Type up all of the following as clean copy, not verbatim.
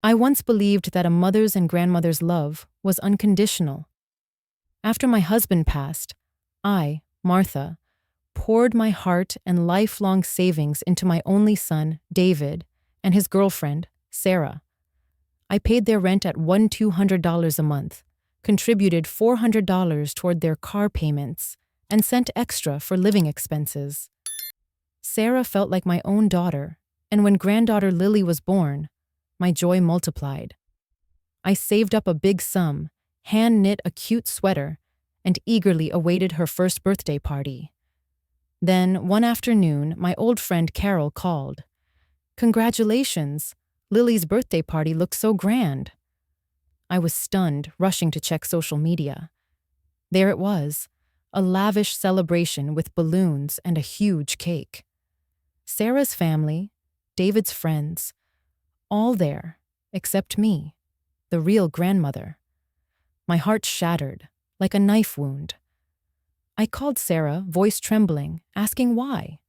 I once believed that a mother's and grandmother's love was unconditional. After my husband passed, I, Martha, poured my heart and lifelong savings into my only son, David, and his girlfriend, Sarah. I paid their rent at $200 a month, contributed $400 toward their car payments, and sent extra for living expenses. Sarah felt like my own daughter, and when granddaughter Lily was born, my joy multiplied. I saved up a big sum, hand-knit a cute sweater, and eagerly awaited her first birthday party. Then, one afternoon, my old friend Carol called. "Congratulations! Lily's birthday party looked so grand." I was stunned, rushing to check social media. There it was, a lavish celebration with balloons and a huge cake. Sarah's family, David's friends, all there, except me, the real grandmother. My heart shattered, like a knife wound. I called Sarah, voice trembling, asking why.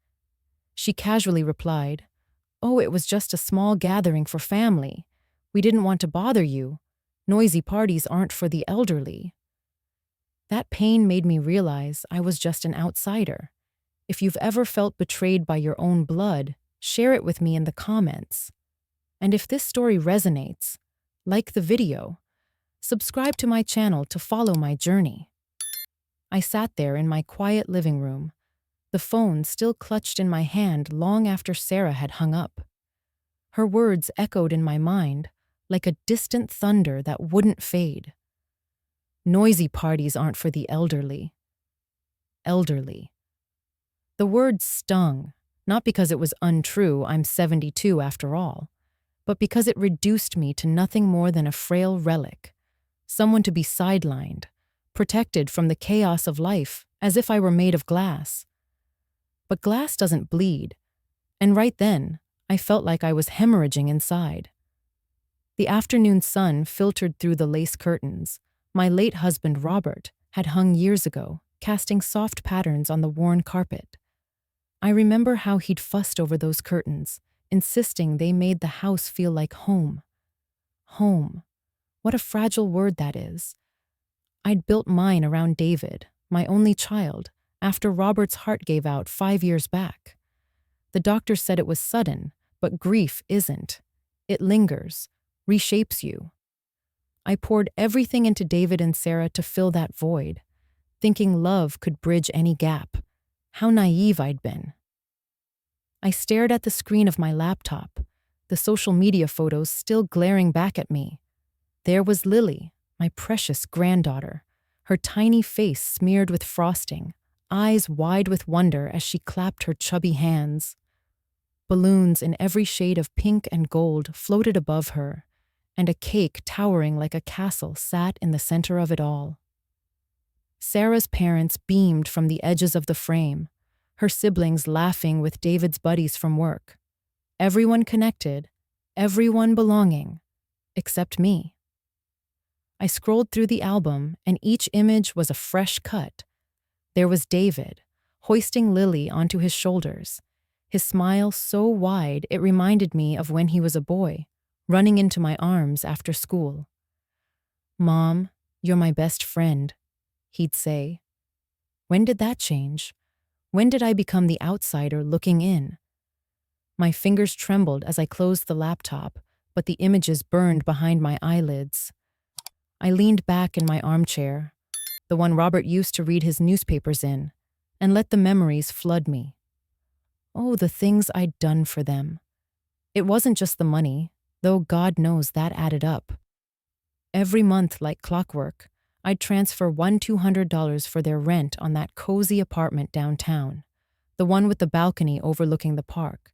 She casually replied, "Oh, it was just a small gathering for family. We didn't want to bother you. Noisy parties aren't for the elderly." That pain made me realize I was just an outsider. If you've ever felt betrayed by your own blood, share it with me in the comments. And if this story resonates, like the video, subscribe to my channel to follow my journey. I sat there in my quiet living room, the phone still clutched in my hand long after Sarah had hung up. Her words echoed in my mind like a distant thunder that wouldn't fade. Noisy parties aren't for the elderly. Elderly. The word stung, not because it was untrue, I'm 72 after all, but because it reduced me to nothing more than a frail relic, someone to be sidelined, protected from the chaos of life as if I were made of glass. But glass doesn't bleed, and right then, I felt like I was hemorrhaging inside. The afternoon sun filtered through the lace curtains my late husband Robert had hung years ago, casting soft patterns on the worn carpet. I remember how he'd fussed over those curtains, insisting they made the house feel like home. Home. What a fragile word that is. I'd built mine around David, my only child, after Robert's heart gave out 5 years back. The doctor said it was sudden, but grief isn't. It lingers, reshapes you. I poured everything into David and Sarah to fill that void, thinking love could bridge any gap. How naive I'd been. I stared at the screen of my laptop, the social media photos still glaring back at me. There was Lily, my precious granddaughter, her tiny face smeared with frosting, eyes wide with wonder as she clapped her chubby hands. Balloons in every shade of pink and gold floated above her, and a cake towering like a castle sat in the center of it all. Sarah's parents beamed from the edges of the frame, her siblings laughing with David's buddies from work. Everyone connected, everyone belonging, except me. I scrolled through the album, and each image was a fresh cut. There was David, hoisting Lily onto his shoulders, his smile so wide it reminded me of when he was a boy, running into my arms after school. "Mom, you're my best friend," he'd say. When did that change? When did I become the outsider looking in? My fingers trembled as I closed the laptop, but the images burned behind my eyelids. I leaned back in my armchair, the one Robert used to read his newspapers in, and let the memories flood me. Oh, the things I'd done for them. It wasn't just the money, though God knows that added up. Every month, like clockwork, I'd transfer $200 for their rent on that cozy apartment downtown, the one with the balcony overlooking the park.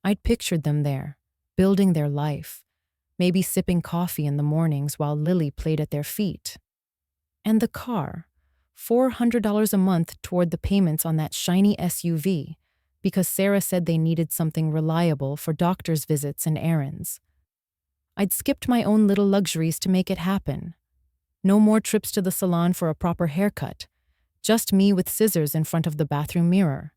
I'd pictured them there, building their life, maybe sipping coffee in the mornings while Lily played at their feet. And the car, $400 a month toward the payments on that shiny SUV, because Sarah said they needed something reliable for doctor's visits and errands. I'd skipped my own little luxuries to make it happen. No more trips to the salon for a proper haircut, just me with scissors in front of the bathroom mirror.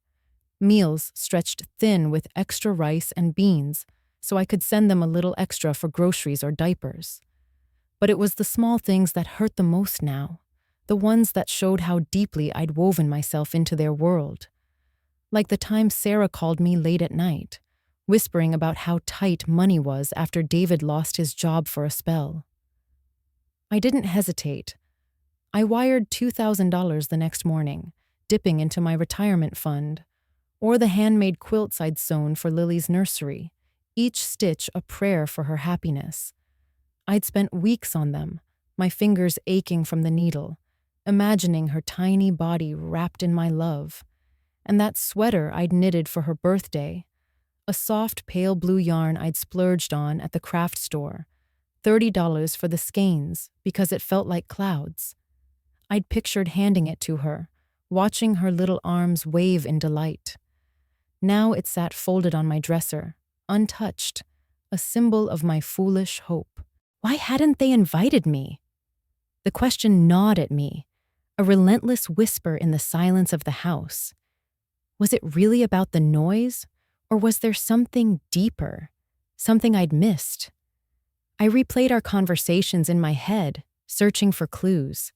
Meals stretched thin with extra rice and beans, so I could send them a little extra for groceries or diapers. But it was the small things that hurt the most now, the ones that showed how deeply I'd woven myself into their world. Like the time Sarah called me late at night, whispering about how tight money was after David lost his job for a spell. I didn't hesitate. I wired $2,000 the next morning, dipping into my retirement fund, or the handmade quilts I'd sewn for Lily's nursery, each stitch a prayer for her happiness. I'd spent weeks on them, my fingers aching from the needle, imagining her tiny body wrapped in my love. And that sweater I'd knitted for her birthday, a soft pale blue yarn I'd splurged on at the craft store, $30 for the skeins because it felt like clouds. I'd pictured handing it to her, watching her little arms wave in delight. Now it sat folded on my dresser, untouched, a symbol of my foolish hope. Why hadn't they invited me? The question gnawed at me, a relentless whisper in the silence of the house. Was it really about the noise, or was there something deeper, something I'd missed? I replayed our conversations in my head, searching for clues.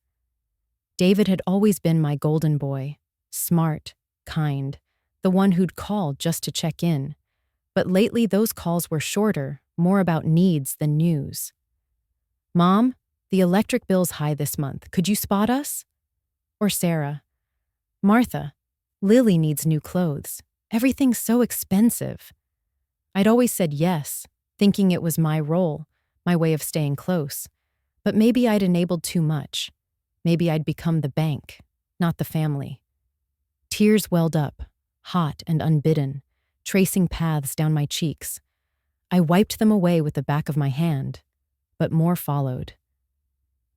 David had always been my golden boy, smart, kind, the one who'd call just to check in. But lately those calls were shorter, more about needs than news. Mom, the electric bill's high this month. Could you spot us? Or Sarah, Martha, Lily needs new clothes. Everything's so expensive. I'd always said yes, thinking it was my role, my way of staying close. But maybe I'd enabled too much. Maybe I'd become the bank, not the family. Tears welled up, hot and unbidden, tracing paths down my cheeks. I wiped them away with the back of my hand, but more followed.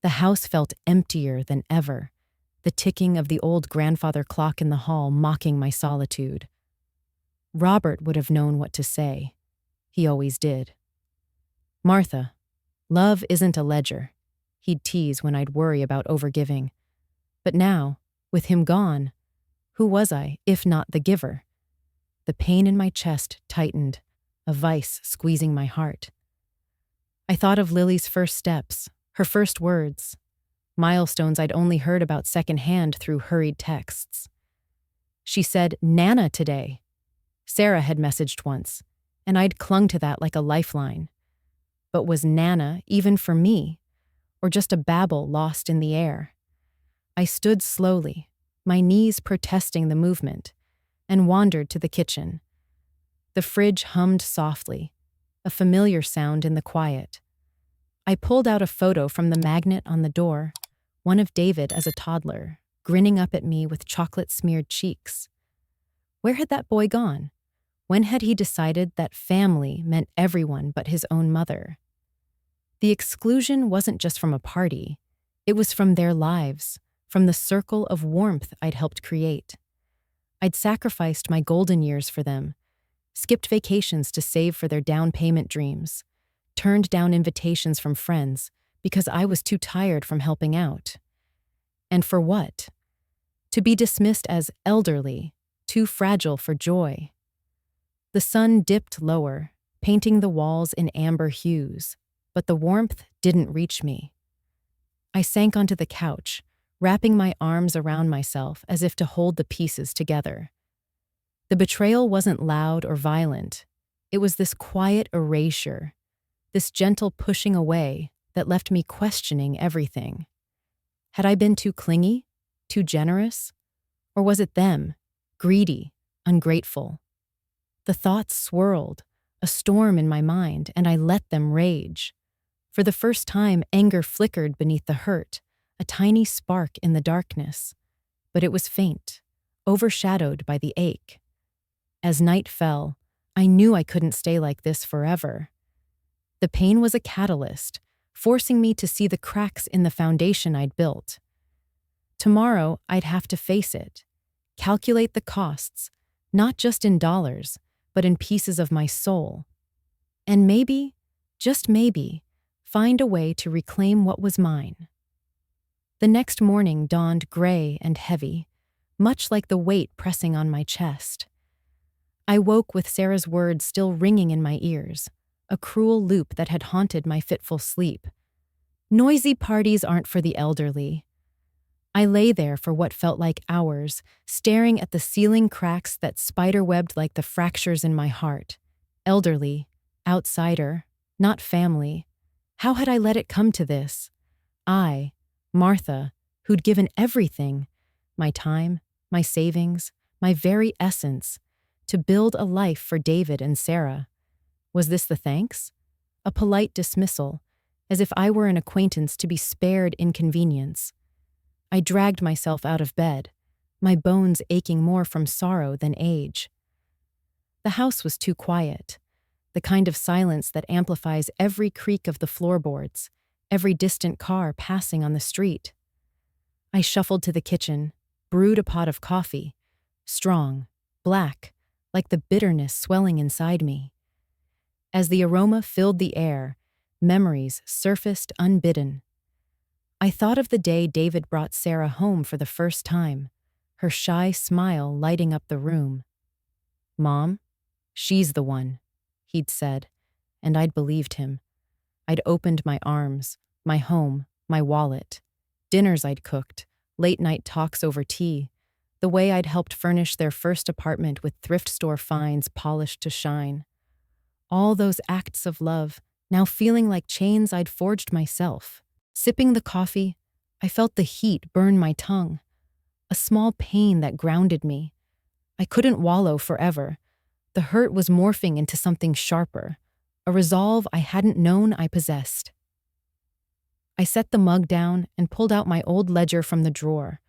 The house felt emptier than ever, the ticking of the old grandfather clock in the hall mocking my solitude. Robert would have known what to say. He always did. Martha, love isn't a ledger, he'd tease when I'd worry about overgiving. But now, with him gone, who was I, if not the giver? The pain in my chest tightened, a vice squeezing my heart. I thought of Lily's first steps, her first words, milestones I'd only heard about secondhand through hurried texts. She said, Nana today. Sarah had messaged once, and I'd clung to that like a lifeline. But was Nana even for me, or just a babble lost in the air? I stood slowly, my knees protesting the movement, and wandered to the kitchen. The fridge hummed softly, a familiar sound in the quiet. I pulled out a photo from the magnet on the door, one of David as a toddler, grinning up at me with chocolate-smeared cheeks. Where had that boy gone? When had he decided that family meant everyone but his own mother? The exclusion wasn't just from a party. It was from their lives, from the circle of warmth I'd helped create. I'd sacrificed my golden years for them, skipped vacations to save for their down payment dreams, turned down invitations from friends because I was too tired from helping out. And for what? To be dismissed as elderly, too fragile for joy. The sun dipped lower, painting the walls in amber hues, but the warmth didn't reach me. I sank onto the couch, wrapping my arms around myself as if to hold the pieces together. The betrayal wasn't loud or violent. It was this quiet erasure, this gentle pushing away that left me questioning everything. Had I been too clingy, too generous? Or was it them, greedy, ungrateful? The thoughts swirled, a storm in my mind, and I let them rage. For the first time, anger flickered beneath the hurt, a tiny spark in the darkness. But it was faint, overshadowed by the ache. As night fell, I knew I couldn't stay like this forever. The pain was a catalyst, forcing me to see the cracks in the foundation I'd built. Tomorrow, I'd have to face it, calculate the costs, not just in dollars, but in pieces of my soul. And maybe, just maybe, find a way to reclaim what was mine. The next morning dawned gray and heavy, much like the weight pressing on my chest. I woke with Sarah's words still ringing in my ears. a cruel loop that had haunted my fitful sleep. Noisy parties aren't for the elderly. I lay there for what felt like hours, staring at the ceiling cracks that spiderwebbed like the fractures in my heart. Elderly, outsider, not family. How had I let it come to this? I, Martha, who'd given everything, my time, my savings, my very essence, to build a life for David and Sarah. Was this the thanks? A polite dismissal, as if I were an acquaintance to be spared inconvenience. I dragged myself out of bed, my bones aching more from sorrow than age. The house was too quiet, the kind of silence that amplifies every creak of the floorboards, every distant car passing on the street. I shuffled to the kitchen, brewed a pot of coffee, strong, black, like the bitterness swelling inside me. As the aroma filled the air, memories surfaced unbidden. I thought of the day David brought Sarah home for the first time, her shy smile lighting up the room. "Mom, she's the one," he'd said, and I'd believed him. I'd opened my arms, my home, my wallet, dinners I'd cooked, late-night talks over tea, the way I'd helped furnish their first apartment with thrift store finds polished to shine. All those acts of love, now feeling like chains I'd forged myself. Sipping the coffee, I felt the heat burn my tongue, a small pain that grounded me. I couldn't wallow forever. The hurt was morphing into something sharper, a resolve I hadn't known I possessed. I set the mug down and pulled out my old ledger from the drawer,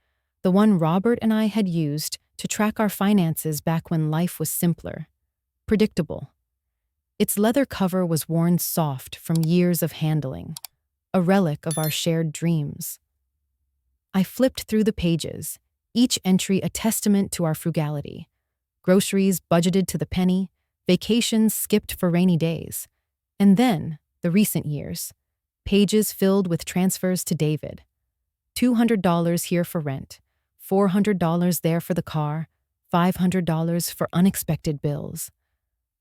the one Robert and I had used to track our finances back when life was simpler, predictable. Its leather cover was worn soft from years of handling, a relic of our shared dreams. I flipped through the pages, each entry a testament to our frugality. Groceries budgeted to the penny, vacations skipped for rainy days. And then, the recent years, pages filled with transfers to David. $200 here for rent, $400 there for the car, $500 for unexpected bills.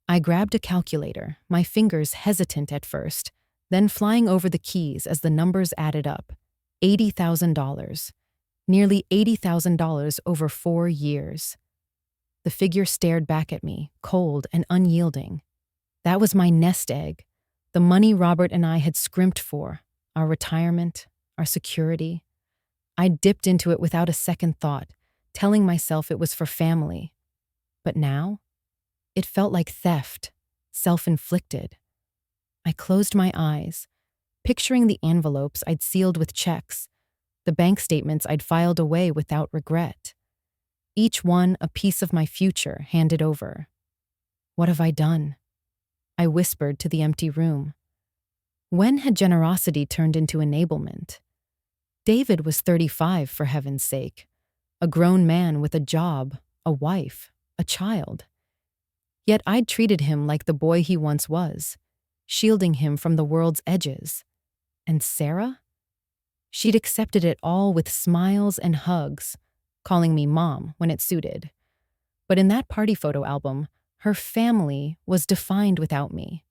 I grabbed a calculator, my fingers hesitant at first, then flying over the keys as the numbers added up. $80,000. Nearly $80,000 over 4 years. The figure stared back at me, cold and unyielding. That was my nest egg, the money Robert and I had scrimped for, our retirement, our security. I dipped into it without a second thought, telling myself it was for family. But now, it felt like theft, self-inflicted. I closed my eyes, picturing the envelopes I'd sealed with checks, the bank statements I'd filed away without regret. Each one a piece of my future handed over. What have I done? I whispered to the empty room. When had generosity turned into enablement? David was 35, for heaven's sake, a grown man with a job, a wife, a child. Yet I'd treated him like the boy he once was, shielding him from the world's edges. And Sarah? She'd accepted it all with smiles and hugs, calling me Mom when it suited. But in that party photo album, her family was defined without me.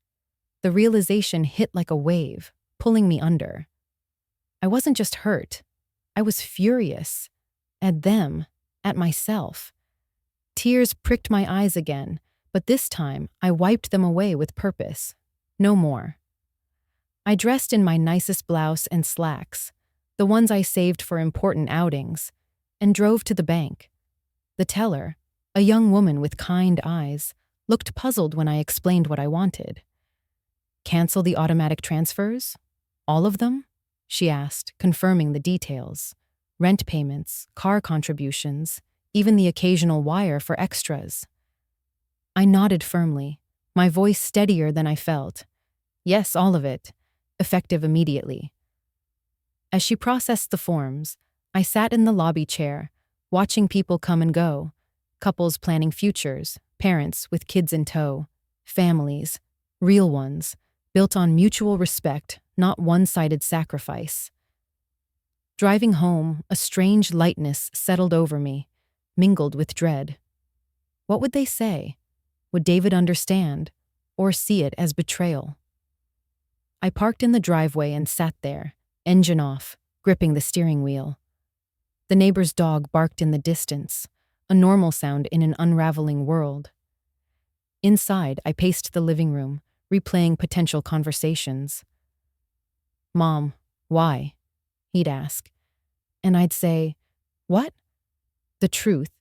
The realization hit like a wave, pulling me under. I wasn't just hurt. I was furious. At them, at myself. Tears pricked my eyes again, but this time I wiped them away with purpose. No more. I dressed in my nicest blouse and slacks, the ones I saved for important outings, and drove to the bank. The teller, a young woman with kind eyes, looked puzzled when I explained what I wanted. "Cancel the automatic transfers? All of them?" she asked, confirming the details. Rent payments, car contributions, even the occasional wire for extras. I nodded firmly, my voice steadier than I felt. Yes, all of it, effective immediately. As she processed the forms, I sat in the lobby chair, watching people come and go, couples planning futures, parents with kids in tow, families, real ones, built on mutual respect, not one-sided sacrifice. Driving home, a strange lightness settled over me, mingled with dread. What would they say? Would David understand? or see it as betrayal. I parked in the driveway and sat there, engine off, gripping the steering wheel. The neighbor's dog barked in the distance, a normal sound in an unraveling world. Inside, I paced the living room, replaying potential conversations. "Mom, why?" he'd ask. And I'd say, "What?" The truth,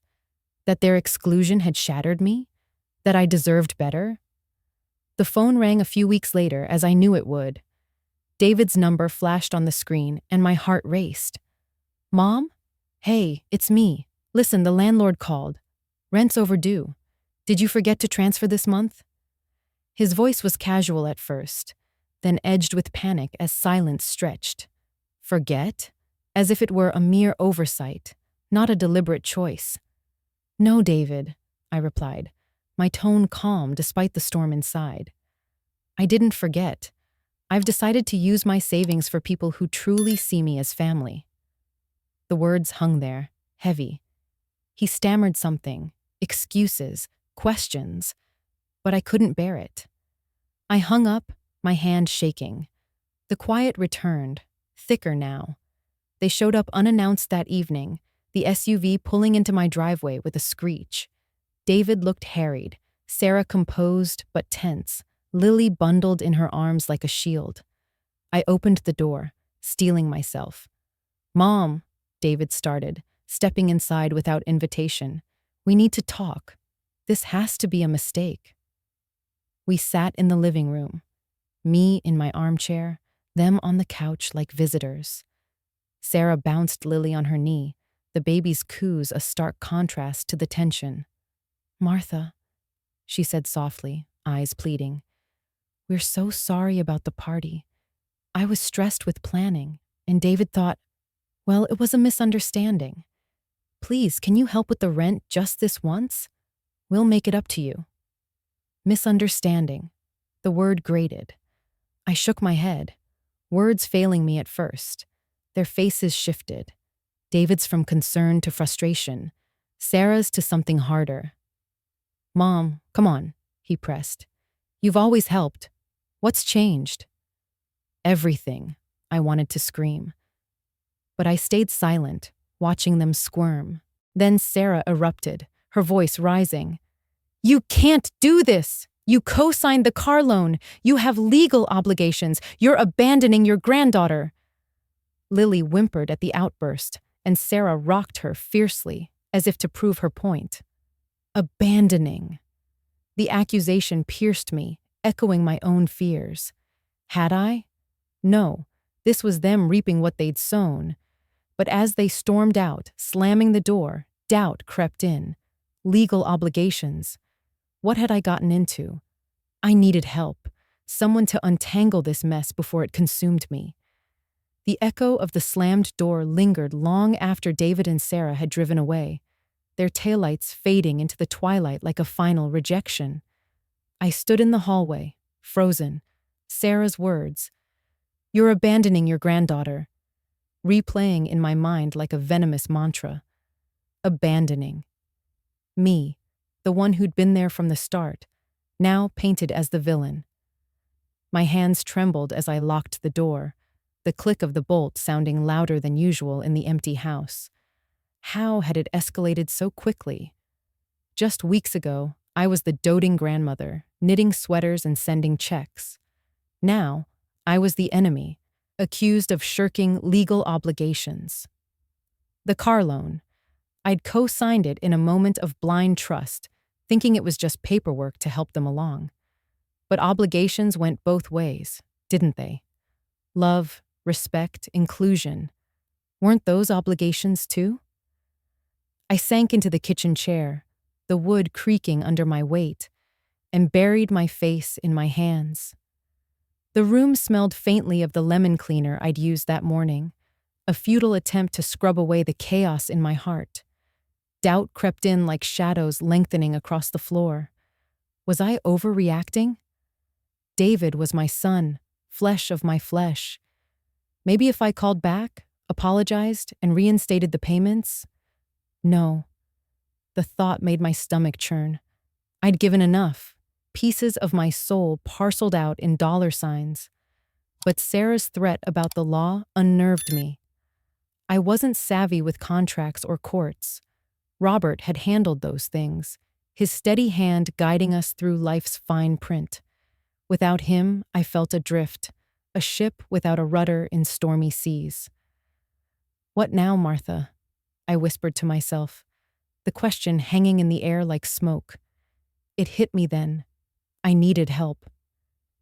that their exclusion had shattered me, that I deserved better. The phone rang a few weeks later, as I knew it would. David's number flashed on the screen, and my heart raced. "Mom? Hey, it's me. Listen, the landlord called. Rent's overdue. Did you forget to transfer this month?" His voice was casual at first, then edged with panic as silence stretched. Forget? As if it were a mere oversight, not a deliberate choice. "No, David," I replied, my tone calm despite the storm inside. "I didn't forget. I've decided to use my savings for people who truly see me as family." The words hung there, heavy. He stammered something, excuses, questions, but I couldn't bear it. I hung up, my hand shaking. The quiet returned, thicker now. They showed up unannounced that evening, the SUV pulling into my driveway with a screech. David looked harried, Sarah composed but tense, Lily bundled in her arms like a shield. I opened the door, steeling myself. "Mom," David started, stepping inside without invitation. "We need to talk. This has to be a mistake." We sat in the living room, me in my armchair, them on the couch like visitors. Sarah bounced Lily on her knee, the baby's coos a stark contrast to the tension. "Martha," she said softly, eyes pleading, "we're so sorry about the party. I was stressed with planning, and David thought, well, it was a misunderstanding. Please, can you help with the rent just this once? We'll make it up to you." Misunderstanding. The word grated. I shook my head, words failing me at first. Their faces shifted. David's from concern to frustration, Sarah's to something harder. "Mom, come on," he pressed. "You've always helped. What's changed?" "Everything," I wanted to scream. But I stayed silent, watching them squirm. Then Sarah erupted, her voice rising. "You can't do this! You co-signed the car loan! You have legal obligations! You're abandoning your granddaughter!" Lily whimpered at the outburst, and Sarah rocked her fiercely, as if to prove her point. Abandoning. The accusation pierced me, echoing my own fears. Had I? No, this was them reaping what they'd sown. But as they stormed out, slamming the door, doubt crept in. Legal obligations. What had I gotten into? I needed help, someone to untangle this mess before it consumed me. The echo of the slammed door lingered long after David and Sarah had driven away, their taillights fading into the twilight like a final rejection. I stood in the hallway, frozen. Sarah's words, "You're abandoning your granddaughter," replaying in my mind like a venomous mantra. Abandoning. Me, the one who'd been there from the start, now painted as the villain. My hands trembled as I locked the door, the click of the bolt sounding louder than usual in the empty house. How had it escalated so quickly? Just weeks ago, I was the doting grandmother, knitting sweaters and sending checks. Now, I was the enemy, accused of shirking legal obligations. The car loan. I'd co-signed it in a moment of blind trust, thinking it was just paperwork to help them along. But obligations went both ways, didn't they? Love, respect, inclusion. Weren't those obligations too? I sank into the kitchen chair, the wood creaking under my weight, and buried my face in my hands. The room smelled faintly of the lemon cleaner I'd used that morning, a futile attempt to scrub away the chaos in my heart. Doubt crept in like shadows lengthening across the floor. Was I overreacting? David was my son, flesh of my flesh. Maybe if I called back, apologized, and reinstated the payments? No. The thought made my stomach churn. I'd given enough. pieces of my soul parceled out in dollar signs. But Sarah's threat about the law unnerved me. I wasn't savvy with contracts or courts. Robert had handled those things, his steady hand guiding us through life's fine print. Without him, I felt adrift, a ship without a rudder in stormy seas. "What now, Martha?" I whispered to myself, the question hanging in the air like smoke. It hit me then. I needed help.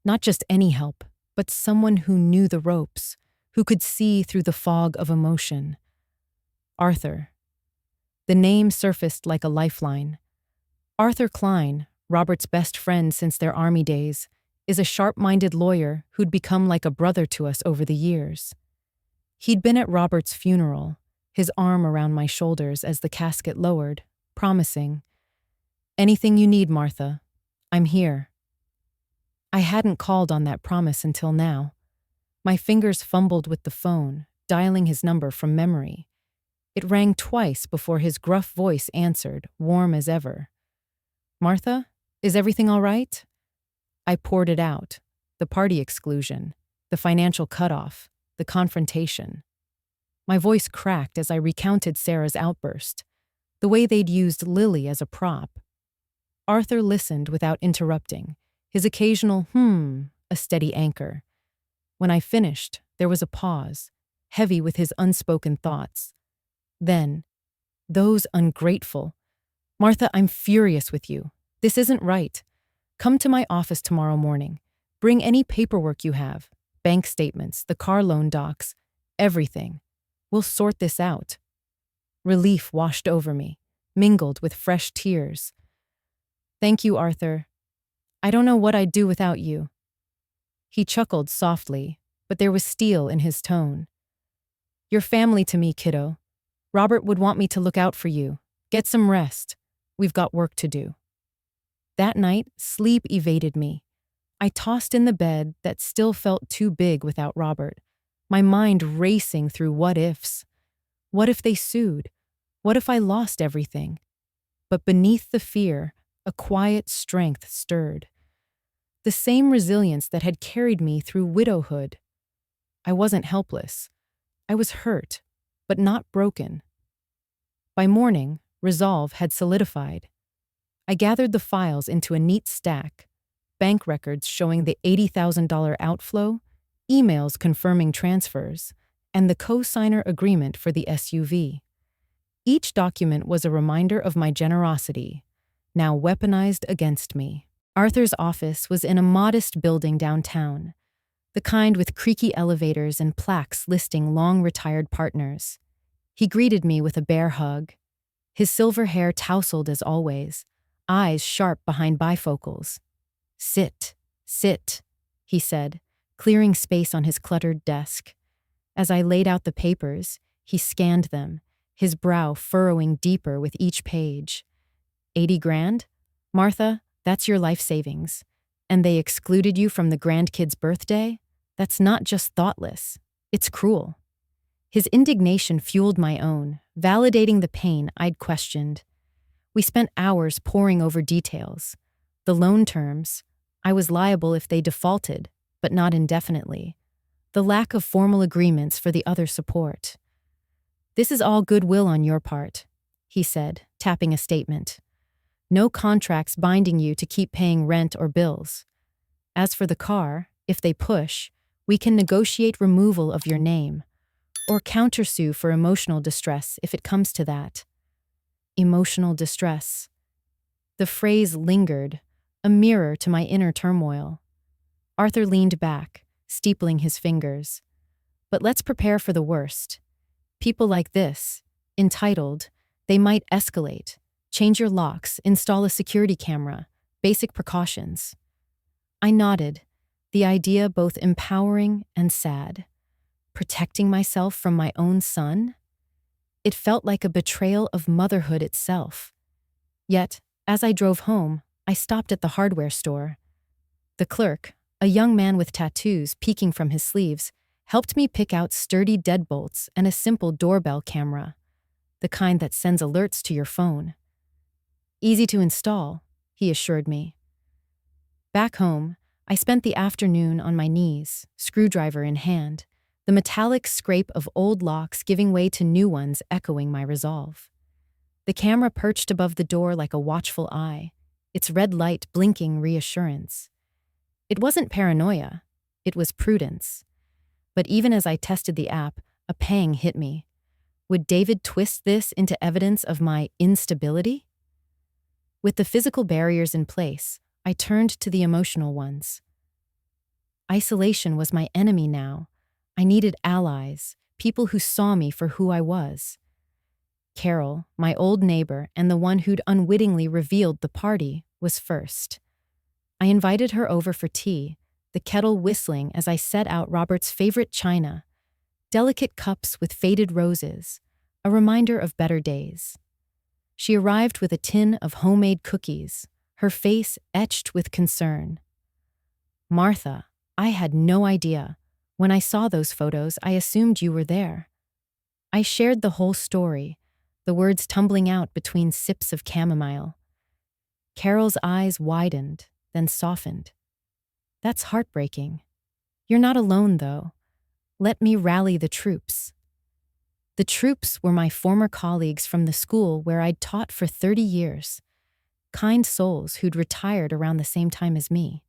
Not just any help, but someone who knew the ropes, who could see through the fog of emotion. Arthur. The name surfaced like a lifeline. Arthur Klein, Robert's best friend since their army days, is a sharp-minded lawyer who'd become like a brother to us over the years. He'd been at Robert's funeral, his arm around my shoulders as the casket lowered, promising, "Anything you need, Martha, I'm here." I hadn't called on that promise until now. My fingers fumbled with the phone, dialing his number from memory. It rang twice before his gruff voice answered, warm as ever. "Martha, is everything all right?" I poured it out. The party exclusion, the financial cutoff, the confrontation. My voice cracked as I recounted Sarah's outburst, the way they'd used Lily as a prop. Arthur listened without interrupting, his occasional a steady anchor. When I finished, there was a pause, heavy with his unspoken thoughts. Then, "Those ungrateful. Martha, I'm furious with you. This isn't right. Come to my office tomorrow morning. Bring any paperwork you have, bank statements, the car loan docs, everything. We'll sort this out." Relief washed over me, mingled with fresh tears. "Thank you, Arthur. I don't know what I'd do without you." He chuckled softly, but there was steel in his tone. "You're family to me, kiddo. Robert would want me to look out for you. Get some rest. We've got work to do." That night, sleep evaded me. I tossed in the bed that still felt too big without Robert, my mind racing through what-ifs. What if they sued? What if I lost everything? But beneath the fear, a quiet strength stirred. The same resilience that had carried me through widowhood. I wasn't helpless. I was hurt, but not broken. By morning, resolve had solidified. I gathered the files into a neat stack, bank records showing the $80,000 outflow, emails confirming transfers, and the co-signer agreement for the SUV. Each document was a reminder of my generosity, now weaponized against me. Arthur's office was in a modest building downtown, the kind with creaky elevators and plaques listing long-retired partners. He greeted me with a bear hug, his silver hair tousled as always, eyes sharp behind bifocals. "Sit, sit," he said, clearing space on his cluttered desk. As I laid out the papers, he scanned them, his brow furrowing deeper with each page. 80 grand? Martha, that's your life savings. And they excluded you from the grandkid's birthday? That's not just thoughtless. It's cruel." His indignation fueled my own, validating the pain I'd questioned. We spent hours poring over details. The loan terms. I was liable if they defaulted, but not indefinitely. The lack of formal agreements for the other support. "This is all goodwill on your part," he said, tapping a statement. "No contracts binding you to keep paying rent or bills. As for the car, if they push, we can negotiate removal of your name, or countersue for emotional distress if it comes to that." Emotional distress. The phrase lingered, a mirror to my inner turmoil. Arthur leaned back, steepling his fingers. "But let's prepare for the worst. People like this, entitled, they might escalate. Change your locks, install a security camera, basic precautions." I nodded, the idea both empowering and sad. Protecting myself from my own son? It felt like a betrayal of motherhood itself. Yet, as I drove home, I stopped at the hardware store. The clerk, a young man with tattoos peeking from his sleeves, helped me pick out sturdy deadbolts and a simple doorbell camera, the kind that sends alerts to your phone. "Easy to install," he assured me. Back home, I spent the afternoon on my knees, screwdriver in hand, the metallic scrape of old locks giving way to new ones echoing my resolve. The camera perched above the door like a watchful eye, its red light blinking reassurance. It wasn't paranoia, it was prudence. But even as I tested the app, a pang hit me. Would David twist this into evidence of my instability? With the physical barriers in place, I turned to the emotional ones. Isolation was my enemy now. I needed allies, people who saw me for who I was. Carol, my old neighbor and the one who'd unwittingly revealed the party, was first. I invited her over for tea, the kettle whistling as I set out Robert's favorite china, delicate cups with faded roses, a reminder of better days. She arrived with a tin of homemade cookies, her face etched with concern. "Martha, I had no idea. When I saw those photos, I assumed you were there." I shared the whole story, the words tumbling out between sips of chamomile. Carol's eyes widened, then softened. "That's heartbreaking. You're not alone, though. Let me rally the troops." The troops were my former colleagues from the school where I'd taught for 30 years, kind souls who'd retired around the same time as me.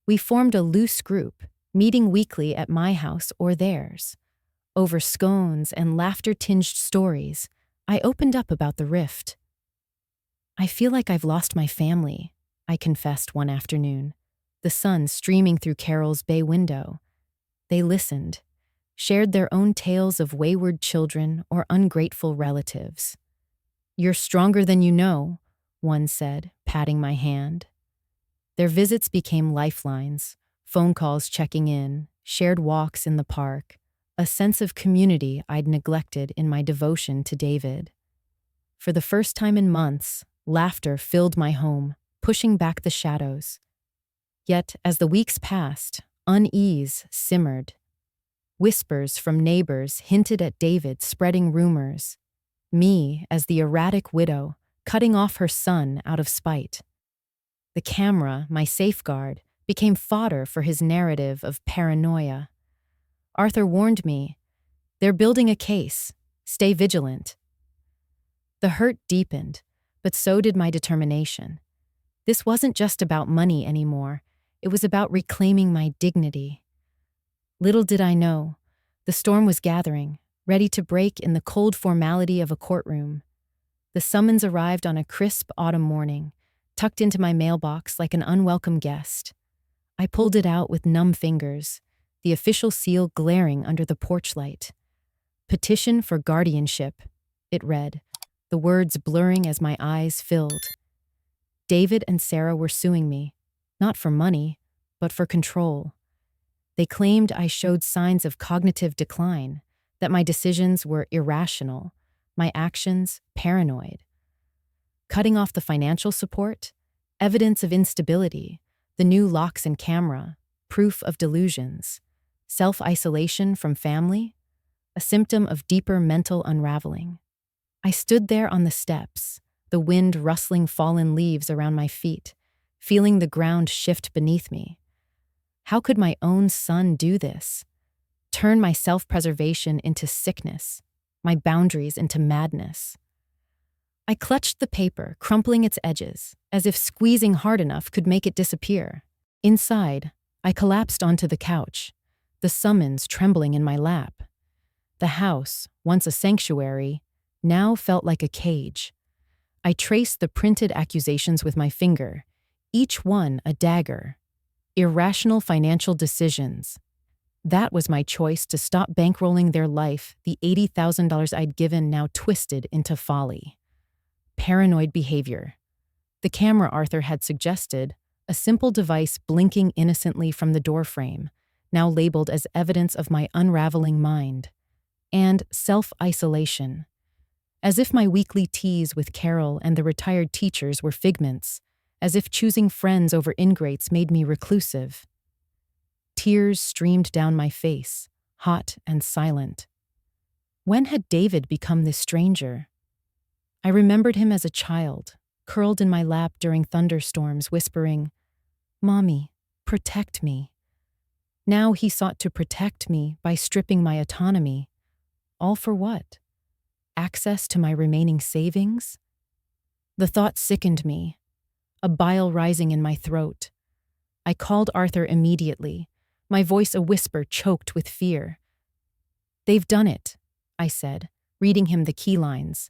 We formed a loose group, meeting weekly at my house or theirs. Over scones and laughter-tinged stories, I opened up about the rift. "I feel like I've lost my family," I confessed one afternoon, the sun streaming through Carol's bay window. They listened, shared their own tales of wayward children or ungrateful relatives. "You're stronger than you know," one said, patting my hand. Their visits became lifelines, phone calls checking in, shared walks in the park, a sense of community I'd neglected in my devotion to David. For the first time in months, laughter filled my home, pushing back the shadows. Yet, as the weeks passed, unease simmered. Whispers from neighbors hinted at David spreading rumors. Me, as the erratic widow, cutting off her son out of spite. The camera, my safeguard, became fodder for his narrative of paranoia. Arthur warned me, "They're building a case. Stay vigilant." The hurt deepened, but so did my determination. This wasn't just about money anymore. It was about reclaiming my dignity. Little did I know, the storm was gathering, ready to break in the cold formality of a courtroom. The summons arrived on a crisp autumn morning, tucked into my mailbox like an unwelcome guest. I pulled it out with numb fingers, the official seal glaring under the porch light. "Petition for guardianship," it read, the words blurring as my eyes filled. David and Sarah were suing me, not for money, but for control. They claimed I showed signs of cognitive decline, that my decisions were irrational, my actions paranoid. Cutting off the financial support, evidence of instability, the new locks and camera, proof of delusions, self-isolation from family, a symptom of deeper mental unraveling. I stood there on the steps, the wind rustling fallen leaves around my feet, feeling the ground shift beneath me. How could my own son do this? Turn my self-preservation into sickness, my boundaries into madness. I clutched the paper, crumpling its edges, as if squeezing hard enough could make it disappear. Inside, I collapsed onto the couch, the summons trembling in my lap. The house, once a sanctuary, now felt like a cage. I traced the printed accusations with my finger, each one a dagger. Irrational financial decisions. That was my choice to stop bankrolling their life, the $80,000 I'd given now twisted into folly. Paranoid behavior. The camera Arthur had suggested, a simple device blinking innocently from the doorframe, now labeled as evidence of my unraveling mind. And self-isolation. As if my weekly teas with Carol and the retired teachers were figments, as if choosing friends over ingrates made me reclusive. Tears streamed down my face, hot and silent. When had David become this stranger? I remembered him as a child, curled in my lap during thunderstorms, whispering, Mommy, protect me. Now he sought to protect me by stripping my autonomy. All for what? Access to my remaining savings? The thought sickened me, a bile rising in my throat. I called Arthur immediately, my voice a whisper choked with fear. "They've done it," I said, reading him the key lines.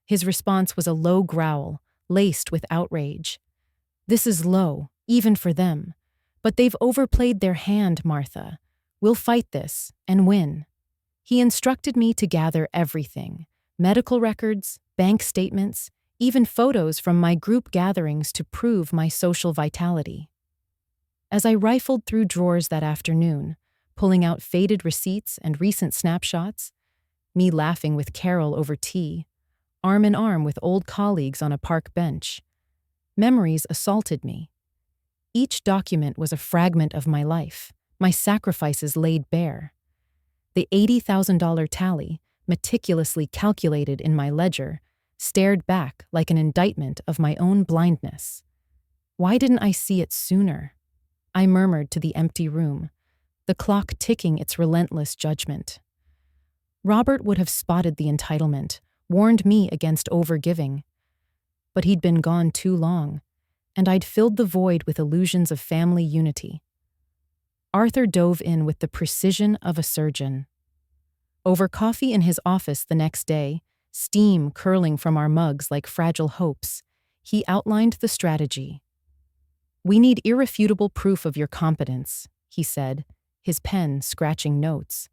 His response was a low growl, laced with outrage. "This is low, even for them. But they've overplayed their hand, Martha. We'll fight this and win." He instructed me to gather everything: medical records, bank statements, even photos from my group gatherings to prove my social vitality. As I rifled through drawers that afternoon, pulling out faded receipts and recent snapshots, me laughing with Carol over tea, arm in arm with old colleagues on a park bench, memories assaulted me. Each document was a fragment of my life, my sacrifices laid bare. The $80,000 tally, meticulously calculated in my ledger, stared back like an indictment of my own blindness. Why didn't I see it sooner? I murmured to the empty room, the clock ticking its relentless judgment. Robert would have spotted the entitlement, warned me against overgiving. But he'd been gone too long, and I'd filled the void with illusions of family unity. Arthur dove in with the precision of a surgeon. Over coffee in his office the next day, steam curling from our mugs like fragile hopes, he outlined the strategy. "We need irrefutable proof of your competence," he said, his pen scratching notes.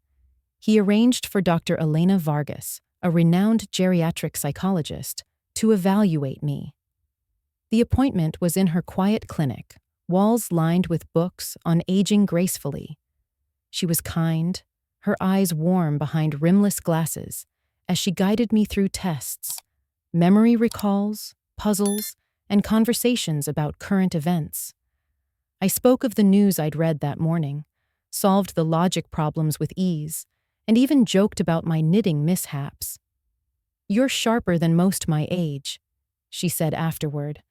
He arranged for Dr. Elena Vargas, a renowned geriatric psychologist, to evaluate me. The appointment was in her quiet clinic, walls lined with books on aging gracefully. She was kind, her eyes warm behind rimless glasses, as she guided me through tests, memory recalls, puzzles, and conversations about current events. I spoke of the news I'd read that morning, solved the logic problems with ease, and even joked about my knitting mishaps. "You're sharper than most my age," she said afterward,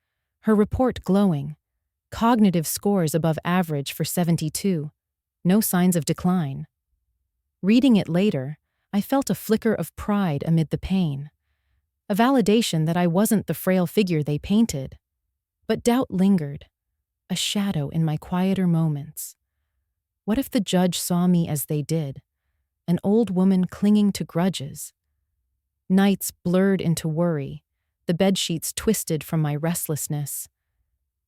her report glowing. Cognitive scores above average for 72. No signs of decline. Reading it later, I felt a flicker of pride amid the pain. A validation that I wasn't the frail figure they painted. But doubt lingered, a shadow in my quieter moments. What if the judge saw me as they did, an old woman clinging to grudges? Nights blurred into worry, the bedsheets twisted from my restlessness.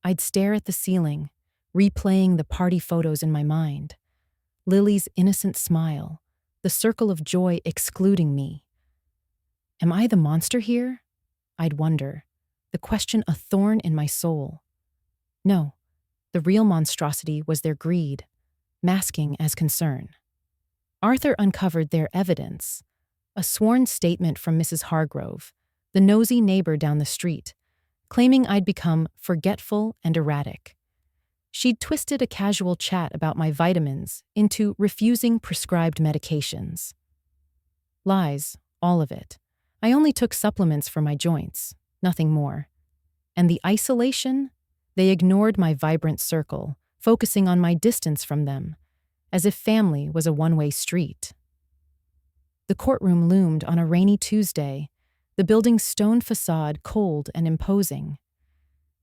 I'd stare at the ceiling, replaying the party photos in my mind. Lily's innocent smile, the circle of joy excluding me. Am I the monster here? I'd wonder, the question a thorn in my soul. No, the real monstrosity was their greed, masking as concern. Arthur uncovered their evidence, a sworn statement from Mrs. Hargrove, the nosy neighbor down the street, claiming I'd become forgetful and erratic. She'd twisted a casual chat about my vitamins into refusing prescribed medications. Lies, all of it. I only took supplements for my joints, nothing more. And the isolation? They ignored my vibrant circle, focusing on my distance from them, as if family was a one-way street. The courtroom loomed on a rainy Tuesday, the building's stone facade cold and imposing.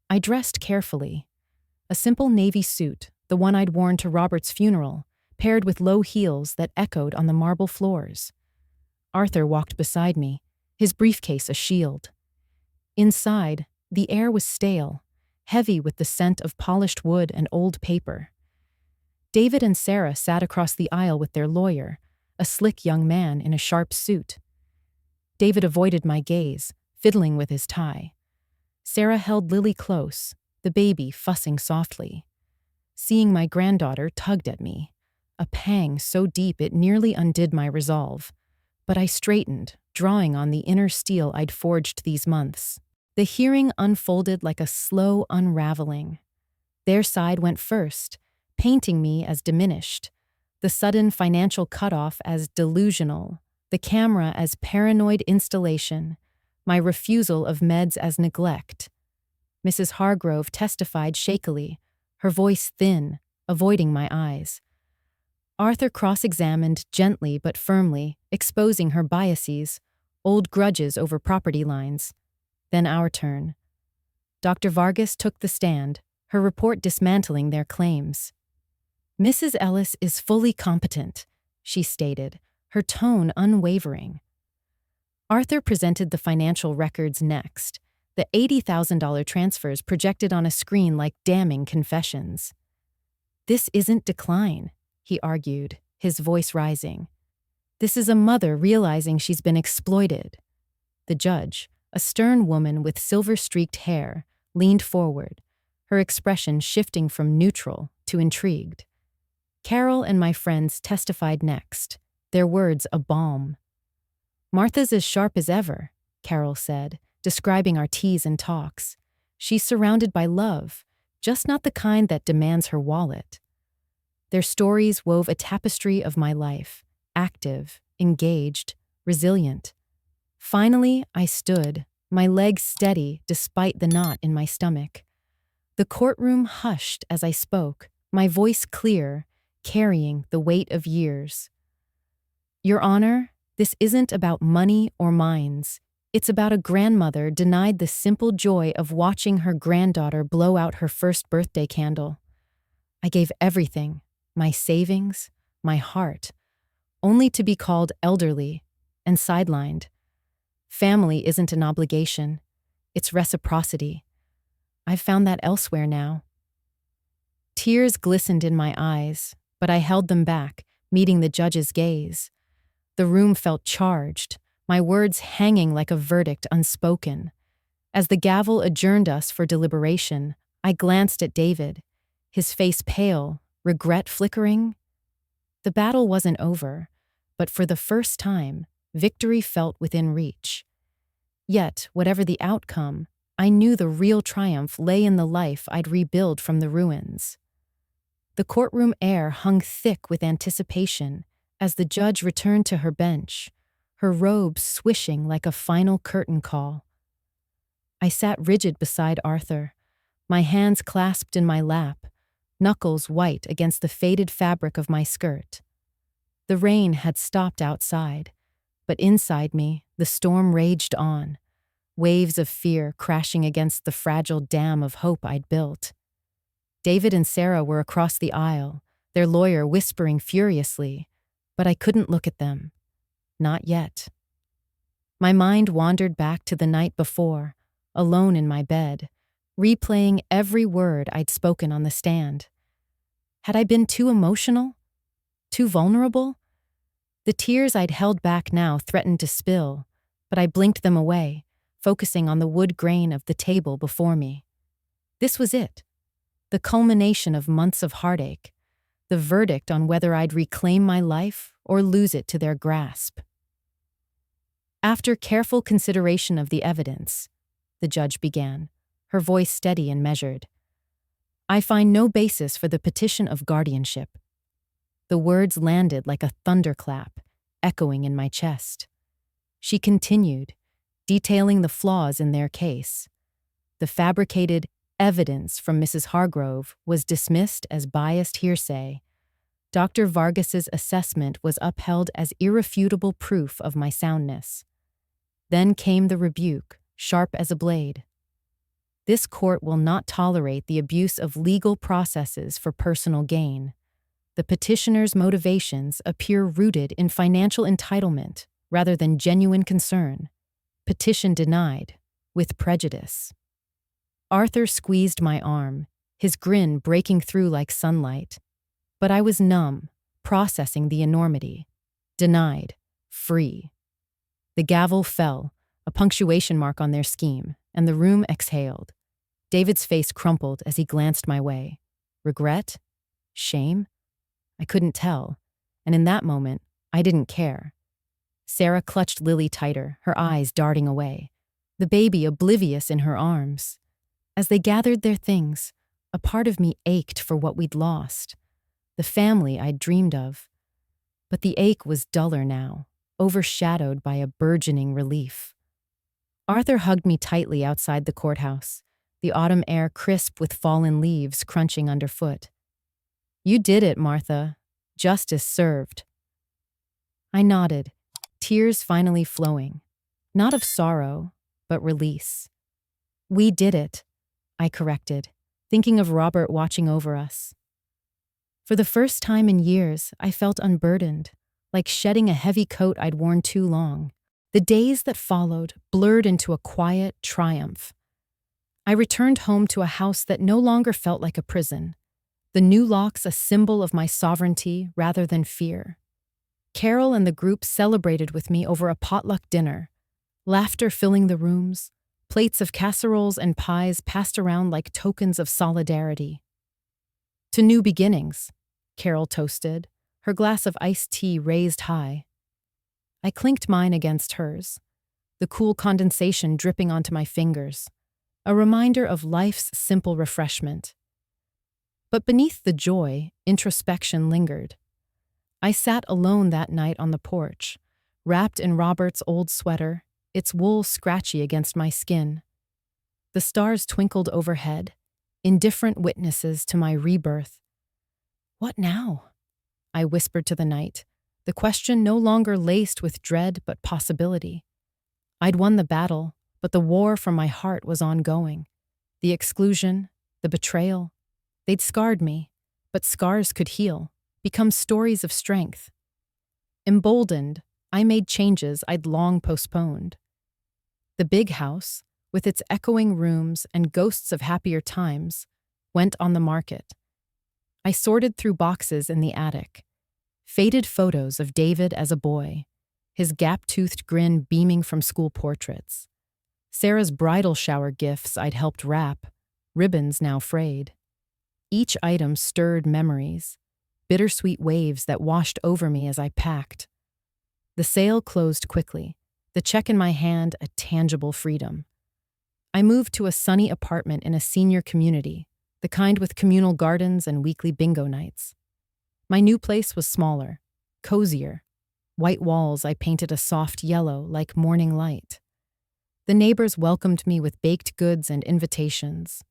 I dressed carefully. A simple navy suit, the one I'd worn to Robert's funeral, paired with low heels that echoed on the marble floors. Arthur walked beside me, his briefcase a shield. Inside, the air was stale, heavy with the scent of polished wood and old paper. David and Sarah sat across the aisle with their lawyer, a slick young man in a sharp suit. David avoided my gaze, fiddling with his tie. Sarah held Lily close, the baby fussing softly. Seeing my granddaughter tugged at me, a pang so deep it nearly undid my resolve. But I straightened, drawing on the inner steel I'd forged these months. The hearing unfolded like a slow unraveling. Their side went first, painting me as diminished, the sudden financial cutoff as delusional, the camera as paranoid installation, my refusal of meds as neglect. Mrs. Hargrove testified shakily, her voice thin, avoiding my eyes. Arthur cross-examined gently but firmly, exposing her biases, old grudges over property lines. Then our turn. Dr. Vargas took the stand, her report dismantling their claims. Mrs. Ellis is fully competent, she stated, her tone unwavering. Arthur presented the financial records next, the $80,000 transfers projected on a screen like damning confessions. This isn't decline, he argued, his voice rising. This is a mother realizing she's been exploited. The judge, a stern woman with silver-streaked hair, leaned forward, her expression shifting from neutral to intrigued. Carol and my friends testified next, their words a balm. Martha's as sharp as ever, Carol said, describing our teas and talks. She's surrounded by love, just not the kind that demands her wallet. Their stories wove a tapestry of my life, active, engaged, resilient. Finally, I stood, my legs steady despite the knot in my stomach. The courtroom hushed as I spoke, my voice clear, carrying the weight of years. Your Honor, this isn't about money or minds. It's about a grandmother denied the simple joy of watching her granddaughter blow out her first birthday candle. I gave everything, my savings, my heart, only to be called elderly and sidelined. Family isn't an obligation, it's reciprocity. I've found that elsewhere now. Tears glistened in my eyes, but I held them back, meeting the judge's gaze. The room felt charged, my words hanging like a verdict unspoken. As the gavel adjourned us for deliberation, I glanced at David, his face pale, regret flickering. The battle wasn't over, but for the first time, victory felt within reach. Yet, whatever the outcome, I knew the real triumph lay in the life I'd rebuild from the ruins. The courtroom air hung thick with anticipation as the judge returned to her bench, her robes swishing like a final curtain call. I sat rigid beside Arthur, my hands clasped in my lap, knuckles white against the faded fabric of my skirt. The rain had stopped outside, but inside me, the storm raged on, waves of fear crashing against the fragile dam of hope I'd built. David and Sarah were across the aisle, their lawyer whispering furiously, but I couldn't look at them. Not yet. My mind wandered back to the night before, alone in my bed, replaying every word I'd spoken on the stand. Had I been too emotional? Too vulnerable? The tears I'd held back now threatened to spill, but I blinked them away, focusing on the wood grain of the table before me. This was it, the culmination of months of heartache, the verdict on whether I'd reclaim my life or lose it to their grasp. After careful consideration of the evidence, the judge began, her voice steady and measured, I find no basis for the petition of guardianship. The words landed like a thunderclap, echoing in my chest. She continued, detailing the flaws in their case. The fabricated evidence from Mrs. Hargrove was dismissed as biased hearsay. Dr. Vargas's assessment was upheld as irrefutable proof of my soundness. Then came the rebuke, sharp as a blade. This court will not tolerate the abuse of legal processes for personal gain. The petitioner's motivations appear rooted in financial entitlement rather than genuine concern. Petition denied, with prejudice. Arthur squeezed my arm, his grin breaking through like sunlight. But I was numb, processing the enormity. Denied, free. The gavel fell, a punctuation mark on their scheme, and the room exhaled. David's face crumpled as he glanced my way. Regret? Shame? I couldn't tell, and in that moment, I didn't care. Sarah clutched Lily tighter, her eyes darting away, the baby oblivious in her arms. As they gathered their things, a part of me ached for what we'd lost, the family I'd dreamed of. But the ache was duller now, overshadowed by a burgeoning relief. Arthur hugged me tightly outside the courthouse, the autumn air crisp with fallen leaves crunching underfoot. "You did it, Martha. Justice served." I nodded, tears finally flowing, not of sorrow, but release. "We did it," I corrected, thinking of Robert watching over us. For the first time in years, I felt unburdened, like shedding a heavy coat I'd worn too long. The days that followed blurred into a quiet triumph. I returned home to a house that no longer felt like a prison, the new locks a symbol of my sovereignty rather than fear. Carol and the group celebrated with me over a potluck dinner, laughter filling the rooms, plates of casseroles and pies passed around like tokens of solidarity. "To new beginnings," Carol toasted, her glass of iced tea raised high. I clinked mine against hers, the cool condensation dripping onto my fingers, a reminder of life's simple refreshment. But beneath the joy, introspection lingered. I sat alone that night on the porch, wrapped in Robert's old sweater, its wool scratchy against my skin. The stars twinkled overhead, indifferent witnesses to my rebirth. "What now?" I whispered to the night, the question no longer laced with dread but possibility. I'd won the battle, but the war for my heart was ongoing. The exclusion, the betrayal, they'd scarred me, but scars could heal, become stories of strength. Emboldened, I made changes I'd long postponed. The big house, with its echoing rooms and ghosts of happier times, went on the market. I sorted through boxes in the attic, faded photos of David as a boy, his gap-toothed grin beaming from school portraits. Sarah's bridal shower gifts I'd helped wrap, ribbons now frayed. Each item stirred memories, bittersweet waves that washed over me as I packed. The sale closed quickly, the check in my hand a tangible freedom. I moved to a sunny apartment in a senior community, the kind with communal gardens and weekly bingo nights. My new place was smaller, cozier. White walls I painted a soft yellow like morning light. The neighbors welcomed me with baked goods and invitations.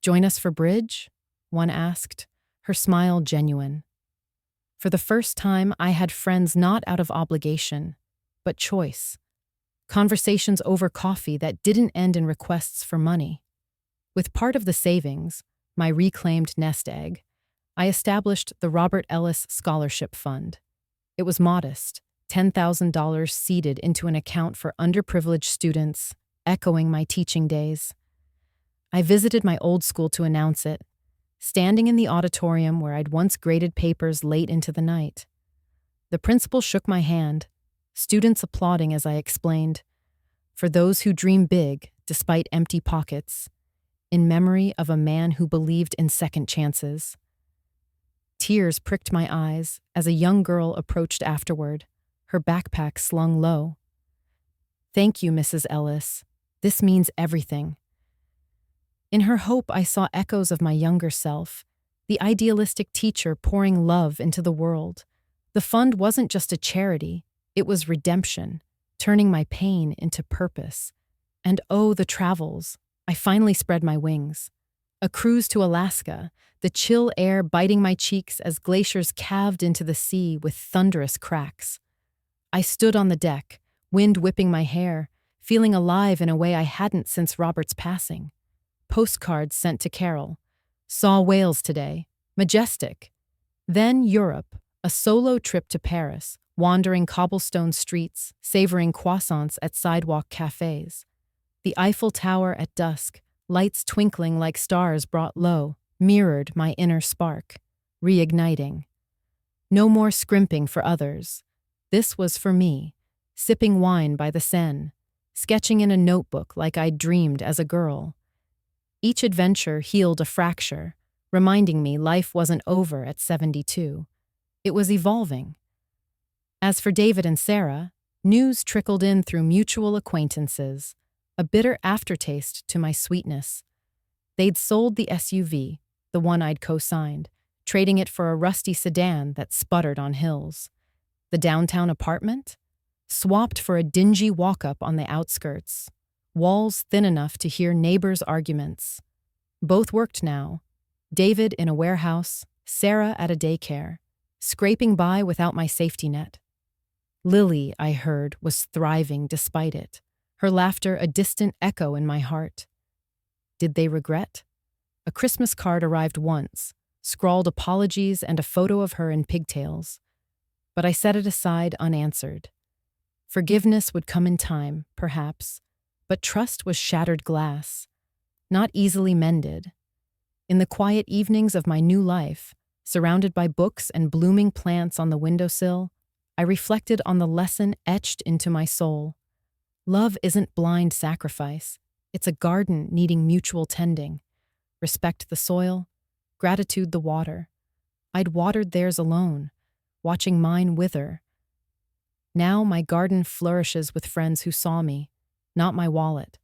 "Join us for bridge?" one asked, her smile genuine. For the first time, I had friends not out of obligation, but choice. Conversations over coffee that didn't end in requests for money. With part of the savings, my reclaimed nest egg, I established the Robert Ellis Scholarship Fund. It was modest, $10,000 seeded into an account for underprivileged students, echoing my teaching days. I visited my old school to announce it, standing in the auditorium where I'd once graded papers late into the night. The principal shook my hand, students applauding as I explained, "For those who dream big, despite empty pockets, in memory of a man who believed in second chances." Tears pricked my eyes as a young girl approached afterward, her backpack slung low. "Thank you, Mrs. Ellis. This means everything." In her hope, I saw echoes of my younger self, the idealistic teacher pouring love into the world. The fund wasn't just a charity, it was redemption, turning my pain into purpose. And oh, the travels. I finally spread my wings. A cruise to Alaska, the chill air biting my cheeks as glaciers calved into the sea with thunderous cracks. I stood on the deck, wind whipping my hair, feeling alive in a way I hadn't since Robert's passing. Postcards sent to Carol. "Saw whales today. Majestic." Then Europe, a solo trip to Paris, wandering cobblestone streets, savoring croissants at sidewalk cafes. The Eiffel Tower at dusk, lights twinkling like stars brought low, mirrored my inner spark, reigniting. No more scrimping for others. This was for me, sipping wine by the Seine, sketching in a notebook like I'd dreamed as a girl. Each adventure healed a fracture, reminding me life wasn't over at 72. It was evolving. As for David and Sarah, news trickled in through mutual acquaintances, a bitter aftertaste to my sweetness. They'd sold the SUV, the one I'd co-signed, trading it for a rusty sedan that sputtered on hills. The downtown apartment? Swapped for a dingy walk-up on the outskirts. walls thin enough to hear neighbors' arguments. Both worked now. David in a warehouse, Sarah at a daycare, scraping by without my safety net. Lily, I heard, was thriving despite it, her laughter a distant echo in my heart. Did they regret? A Christmas card arrived once, scrawled apologies and a photo of her in pigtails. But I set it aside unanswered. Forgiveness would come in time, perhaps, but trust was shattered glass, not easily mended. In the quiet evenings of my new life, surrounded by books and blooming plants on the windowsill, I reflected on the lesson etched into my soul. Love isn't blind sacrifice. It's a garden needing mutual tending. Respect the soil, gratitude the water. I'd watered theirs alone, watching mine wither. Now my garden flourishes with friends who saw me, not my wallet.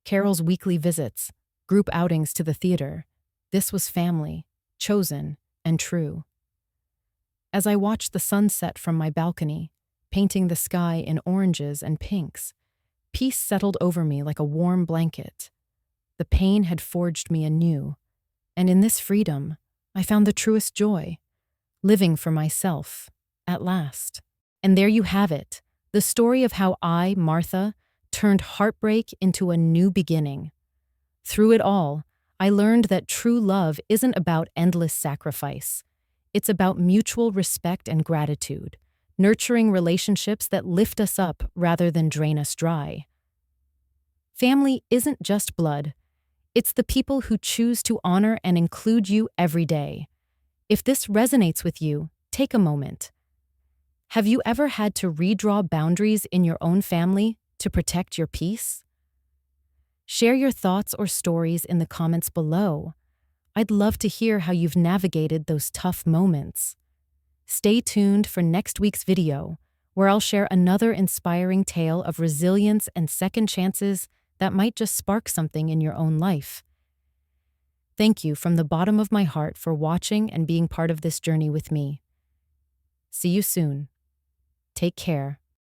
Carol's weekly visits, group outings to the theater. This was family, chosen and true. As I watched the sunset from my balcony, painting the sky in oranges and pinks, peace settled over me like a warm blanket. The pain had forged me anew, and in this freedom, I found the truest joy, living for myself, at last. And there you have it, the story of how I, Martha, turned heartbreak into a new beginning. Through it all, I learned that true love isn't about endless sacrifice. It's about mutual respect and gratitude, nurturing relationships that lift us up rather than drain us dry. Family isn't just blood. It's the people who choose to honor and include you every day. If this resonates with you, take a moment. Have you ever had to redraw boundaries in your own family to protect your peace? Share your thoughts or stories in the comments below. I'd love to hear how you've navigated those tough moments. Stay tuned for next week's video, where I'll share another inspiring tale of resilience and second chances that might just spark something in your own life. Thank you from the bottom of my heart for watching and being part of this journey with me. See you soon. Take care.